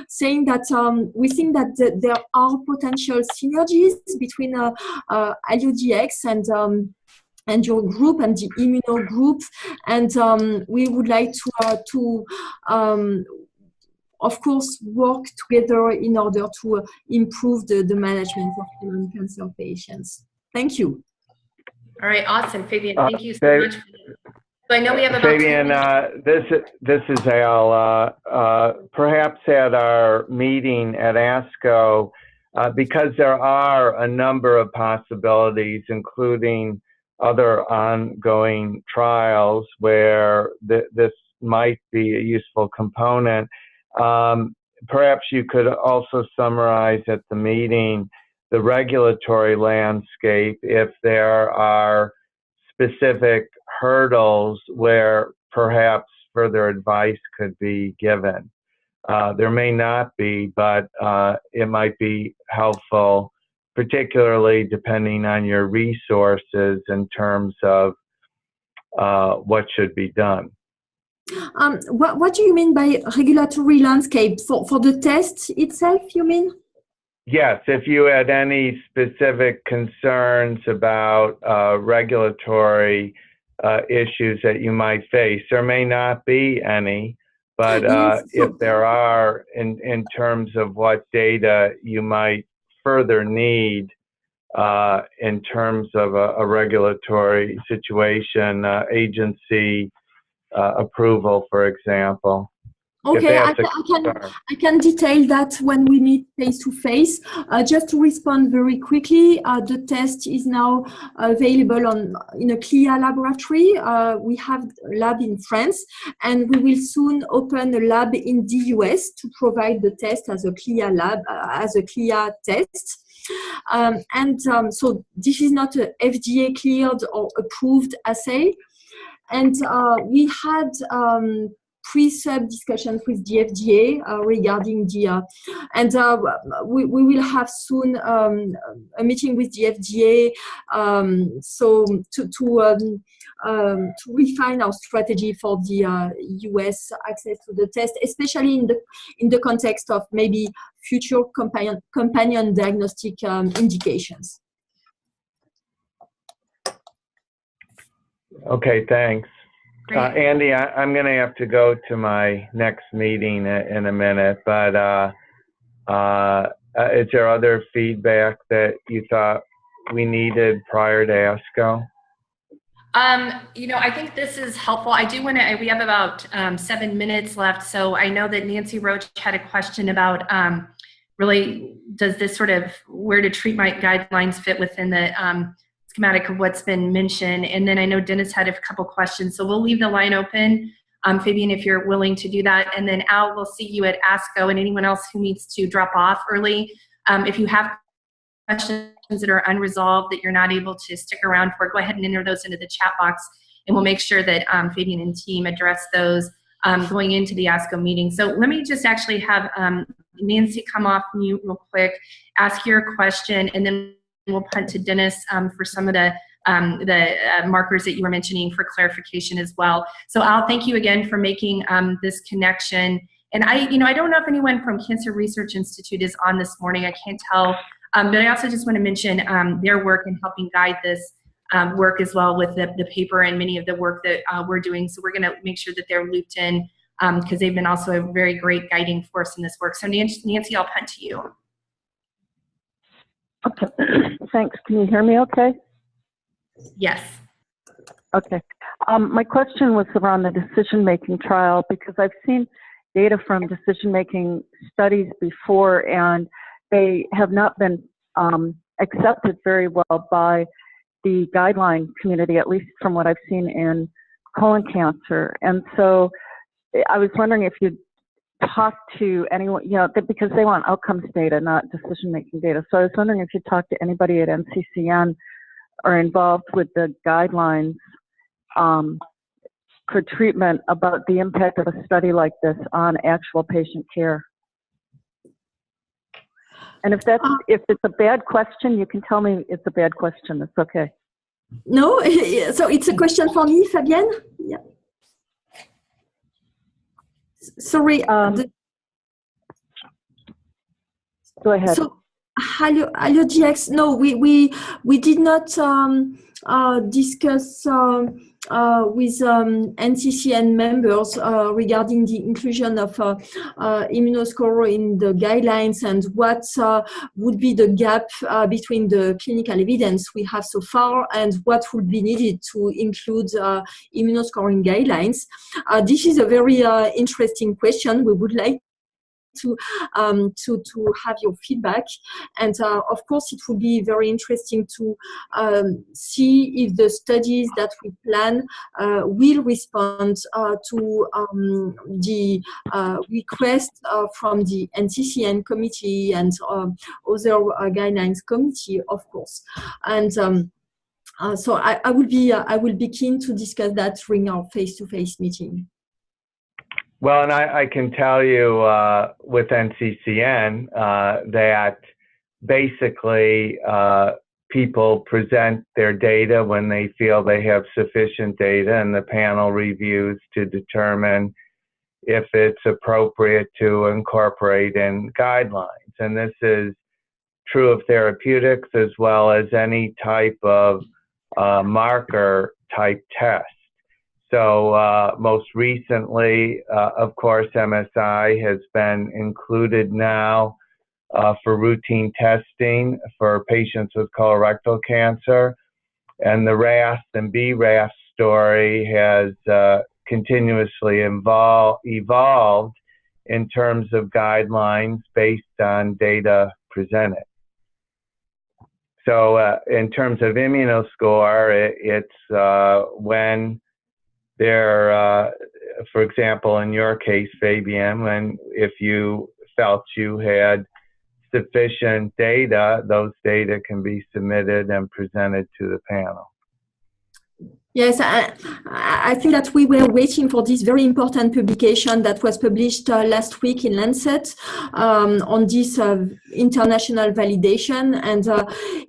Saying that we think that there are potential synergies between HalioDx and your group and the immuno group, and we would like to of course work together in order to improve the management of colon cancer patients. Thank you. All right, awesome, Fabian. Thank you so much. So I know we have about Fabian, this is Al. Perhaps at our meeting at ASCO, because there are a number of possibilities, including other ongoing trials where this might be a useful component. Perhaps you could also summarize at the meeting the regulatory landscape, if there are specific hurdles where perhaps further advice could be given. There may not be, but it might be helpful, particularly depending on your resources in terms of what should be done. What do you mean by regulatory landscape? For the test itself, you mean? Yes, if you had any specific concerns about regulatory issues that you might face. There may not be any, but if there are, in terms of what data you might further need in terms of a regulatory situation, agency approval, for example. Okay, I can detail that when we meet face to face. Just to respond very quickly, the test is now available in a CLIA laboratory. We have a lab in France, and we will soon open a lab in the US to provide the test as a CLIA lab, as a CLIA test. So this is not a FDA cleared or approved assay. And we had pre-sub discussions with the FDA regarding the, we will have soon a meeting with the FDA so to refine our strategy for the US access to the test, especially in the context of maybe future companion diagnostic indications. Okay, thanks. Andy, I'm going to have to go to my next meeting in a minute, but is there other feedback that you thought we needed prior to ASCO? You know, I think this is helpful. I do want to, we have about 7 minutes left, so I know that Nancy Roach had a question about really, does this sort of, where do treatment guidelines fit within the schematic of what's been mentioned, and then I know Dennis had a couple questions, so we'll leave the line open, Fabian, if you're willing to do that, and then Al, we'll see you at ASCO, and anyone else who needs to drop off early. If you have questions that are unresolved that you're not able to stick around for, go ahead and enter those into the chat box, and we'll make sure that Fabian and team address those going into the ASCO meeting. So let me just actually have Nancy come off mute real quick, ask your question, and then we'll punt to Dennis for some of the markers that you were mentioning for clarification as well. So Al, thank you again for making this connection. And I don't know if anyone from Cancer Research Institute is on this morning. I can't tell, but I also just want to mention their work in helping guide this work as well with the paper and many of the work that we're doing. So we're going to make sure that they're looped in because they've been also a very great guiding force in this work. So Nancy, I'll punt to you. Okay, thanks. Can you hear me okay? Yes. Okay. My question was around the decision-making trial because I've seen data from decision-making studies before and they have not been accepted very well by the guideline community, at least from what I've seen in colon cancer. And so I was wondering if you'd talk to anyone, because they want outcomes data, not decision-making data. So I was wondering if you talk to anybody at NCCN or involved with the guidelines for treatment about the impact of a study like this on actual patient care. And if it's a bad question, you can tell me it's a bad question. It's okay. No, so it's a question for me, Fabienne? Yeah. Sorry. Go ahead. So, HalioDx, no, we did not discuss with NCCN members regarding the inclusion of Immunoscore in the guidelines and what would be the gap between the clinical evidence we have so far and what would be needed to include immunoscoring guidelines. This is a very interesting question. We would like to have your feedback, and of course it would be very interesting to see if the studies that we plan will respond to the request from the NCCN committee and other guidelines committee, of course. And so I will be keen to discuss that during our face-to-face meeting. Well, and I can tell you with NCCN that basically people present their data when they feel they have sufficient data, and the panel reviews to determine if it's appropriate to incorporate in guidelines. And this is true of therapeutics as well as any type of marker type test. So most recently, of course, MSI has been included now for routine testing for patients with colorectal cancer. And the RAS and BRAF story has continuously evolved in terms of guidelines based on data presented. So in terms of Immunoscore, it's when there, for example, in your case, Fabian, if you felt you had sufficient data, those data can be submitted and presented to the panel. Yes, I think that we were waiting for this very important publication that was published last week in Lancet on this international validation, and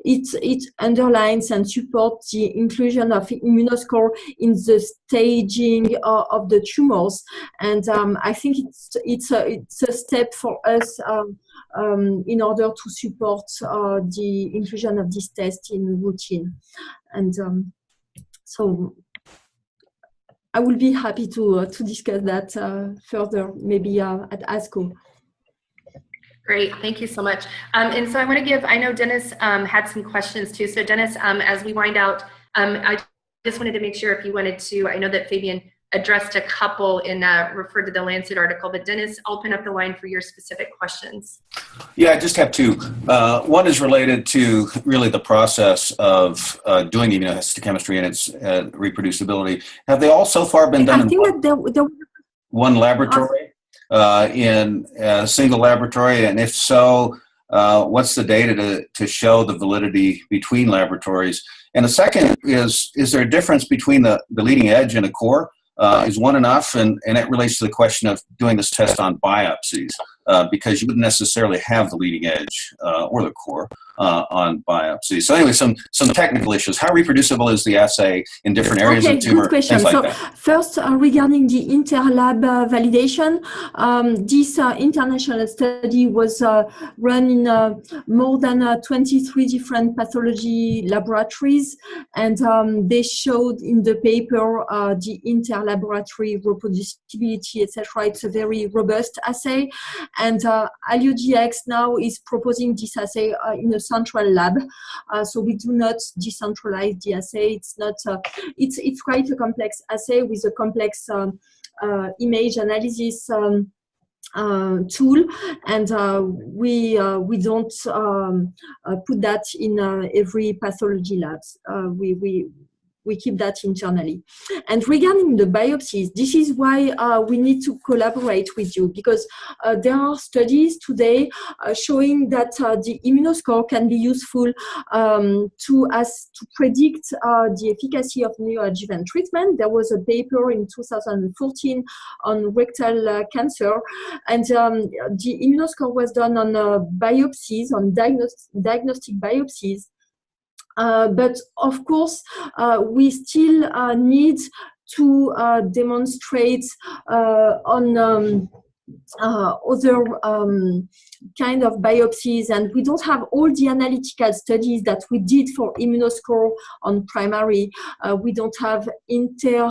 it underlines and supports the inclusion of Immunoscore in the staging of the tumors, and I think it's a step for us in order to support the inclusion of this test in routine, and. So I will be happy to discuss that further, maybe at ASCO. Great, thank you so much. And so I want to give, I know Dennis had some questions too. So Dennis, as we wind out, I just wanted to make sure if you wanted to, I know that Fabian addressed a couple in referred to the Lancet article, but Dennis, I'll open up the line for your specific questions. Yeah, I just have two. One is related to really the process of doing immunohistochemistry and its reproducibility. Have they all so far been done in one laboratory, in a single laboratory? And if so, what's the data to show the validity between laboratories? And the second is there a difference between the leading edge and a core? Is one enough? And that relates to the question of doing this test on biopsies, because you wouldn't necessarily have the leading edge or the core on biopsies. So anyway, some technical issues. How reproducible is the assay in different areas of tumor? Good question. Like so that. First, regarding the interlab validation, this international study was run in more than 23 different pathology laboratories, and they showed in the paper the interlaboratory reproducibility, etc. It's a very robust assay, and HalioDx now is proposing this assay in a central lab, so we do not decentralize the assay. It's not. It's quite a complex assay with a complex image analysis tool, and we don't put that in every pathology labs. We keep that internally. And regarding the biopsies, this is why we need to collaborate with you, because there are studies today showing that the Immunoscore can be useful to predict the efficacy of neoadjuvant treatment. There was a paper in 2014 on rectal cancer, and the Immunoscore was done on biopsies, on diagnostic biopsies. But of course, we still need to demonstrate on other kind of biopsies, and we don't have all the analytical studies that we did for Immunoscore on primary. We don't have inter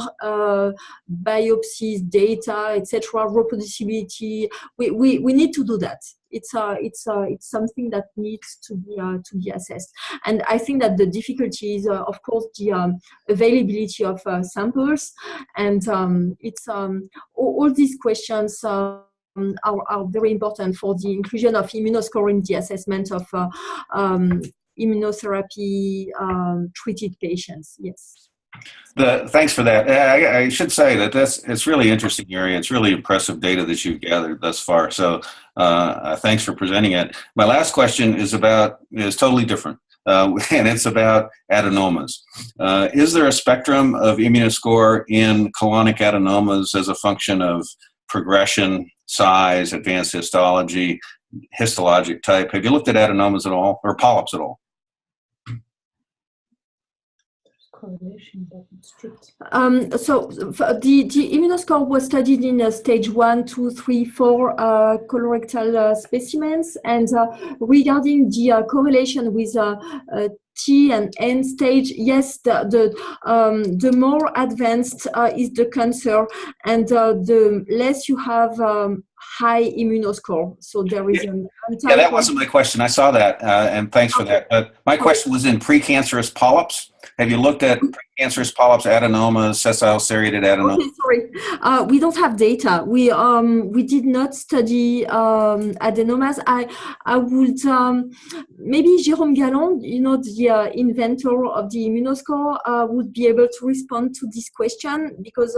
biopsies data, etc., reproducibility. We need to do that. It's something that needs to be assessed, and I think that the difficulty is, of course, the availability of samples, and all these questions are very important for the inclusion of Immunoscore in the assessment of immunotherapy treated patients. Yes. Thanks for that. I should say that it's really interesting area. It's really impressive data that you've gathered thus far. So thanks for presenting it. My last question is totally different, and it's about adenomas. Is there a spectrum of Immunoscore in colonic adenomas as a function of progression, size, advanced histology, histologic type? Have you looked at adenomas at all, or polyps at all? So the Immunoscore was studied in stage 1, 2, 3, 4 colorectal specimens, and regarding the correlation with T and N stage, yes, the more advanced is the cancer, and the less you have high immunoscore. So there is an Yeah, that wasn't my question. I saw that, and thanks for that. But my question was in precancerous polyps. Have you looked at precancerous polyps, adenomas, sessile serrated adenomas? Okay, sorry. We don't have data. We did not study adenomas. I would maybe Jérôme Galland, you know, the inventor of the Immunoscore, would be able to respond to this question, because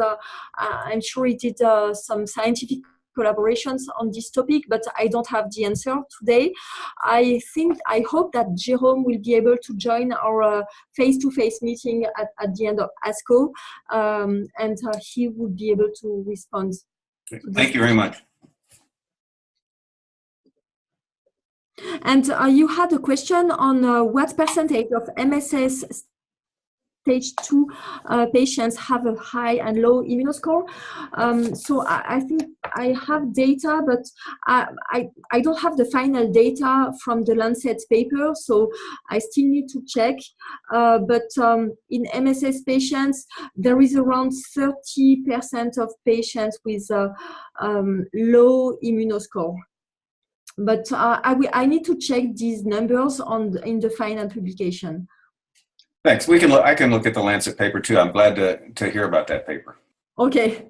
I'm sure he did some scientific collaborations on this topic, but I don't have the answer today. I hope that Jérôme will be able to join our face-to-face meeting at the end of ASCO, and he would be able to respond. Thank you very much. And you had a question on what percentage of MSS stage 2 patients have a high and low immunoscore. So I think I have data, but I don't have the final data from the Lancet paper, so I still need to check. But in MSS patients, there is around 30% of patients with low immunoscore. But I need to check these numbers in the final publication. Thanks. I can look at the Lancet paper too. I'm glad to hear about that paper. Okay.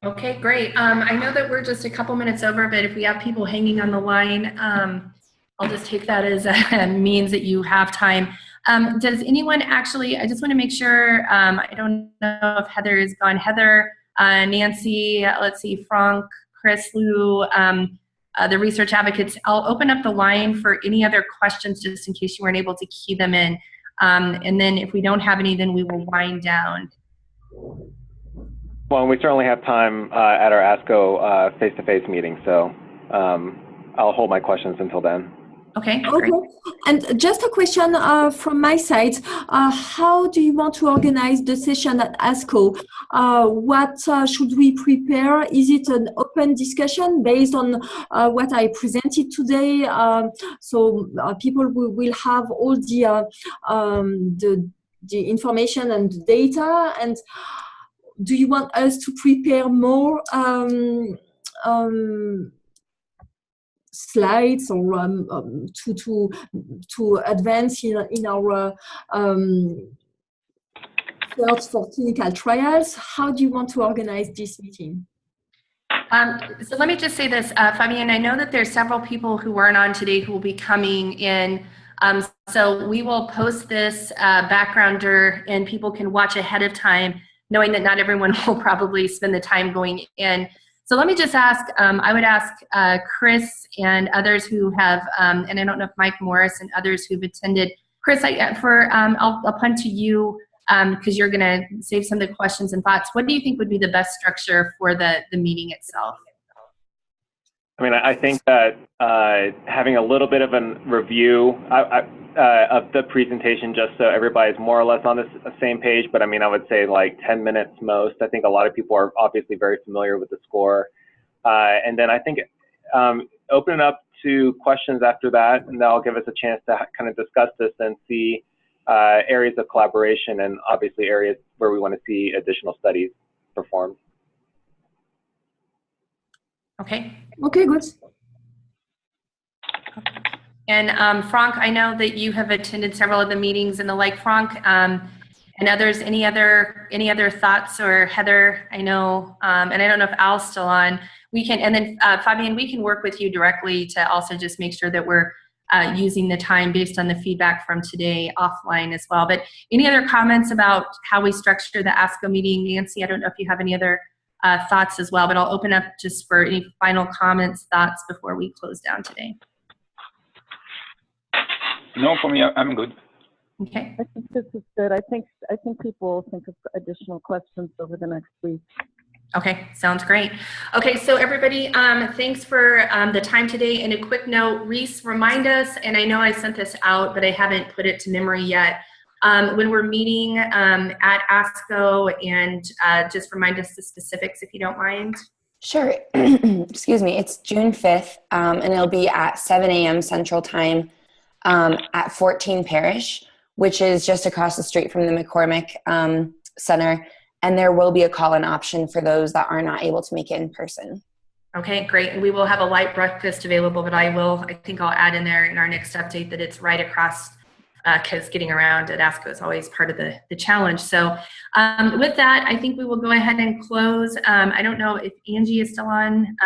Okay, great. I know that we're just a couple minutes over, but if we have people hanging on the line, I'll just take that as a means that you have time. Does anyone actually, I just want to make sure, I don't know if Heather is gone. Heather, Nancy, let's see, Frank, Chris, Lou, the research advocates. I'll open up the line for any other questions just in case you weren't able to key them in. And then if we don't have any, then we will wind down. Well, we certainly have time at our ASCO face-to-face meeting, so I'll hold my questions until then. Okay. Okay. And just a question from my side. How do you want to organize the session at ASCO? What should we prepare? Is it an open discussion based on what I presented today? So people will have all the information and the data. And do you want us to prepare more slides or to advance in our search for clinical trials? How do you want to organize this meeting? So let me just say this, Fabienne, I know that there's several people who weren't on today who will be coming in. So we will post this backgrounder and people can watch ahead of time, knowing that not everyone will probably spend the time going in. So let me just ask, I would ask Chris and others who have, and I don't know if Mike Morris and others who've attended. Chris, I'll punt to you because you're going to save some of the questions and thoughts. What do you think would be the best structure for the meeting itself? I mean, I think that having a little bit of a review of the presentation, just so everybody's more or less on the same page, but I mean, I would say like 10 minutes most. I think a lot of people are obviously very familiar with the score. And then I think open it up to questions after that, and that'll give us a chance to kind of discuss this and see areas of collaboration and obviously areas where we want to see additional studies performed. Okay. Okay, good. And Frank, I know that you have attended several of the meetings and the like. Frank, and others, any other thoughts? Or Heather, I know, and I don't know if Al's still on. We can, and then Fabienne, we can work with you directly to also just make sure that we're using the time based on the feedback from today offline as well. But any other comments about how we structure the ASCO meeting? Nancy, I don't know if you have any other thoughts as well, but I'll open up just for any final comments, thoughts before we close down today. No, for me, I'm good. Okay. I think this is good. I think people will think of additional questions over the next week. Okay, sounds great. Okay, so everybody, thanks for the time today. And a quick note, Reese, remind us, and I know I sent this out, but I haven't put it to memory yet. when we're meeting at ASCO, and just remind us the specifics if you don't mind. Sure. Excuse me. It's June 5th, and it'll be at 7 a.m. Central Time at 14 Parish, which is just across the street from the McCormick Center. And there will be a call-in option for those that are not able to make it in person. Okay, great. And we will have a light breakfast available, but I think I'll add in there in our next update that it's right across, because getting around at ASCO is always part of the challenge. So with that, I think we will go ahead and close. I don't know if Angie is still on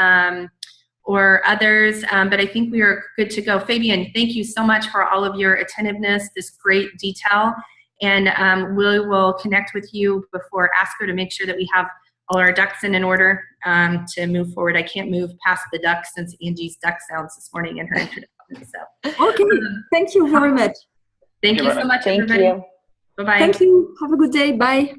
or others, but I think we are good to go. Fabian, thank you so much for all of your attentiveness, this great detail. And we will connect with you before ASCO to make sure that we have all our ducks in order to move forward. I can't move past the ducks since Angie's duck sounds this morning in her introduction. So. Okay, thank you very much. Thank you so much, everybody. Thank you. Bye-bye. Thank you. Have a good day. Bye.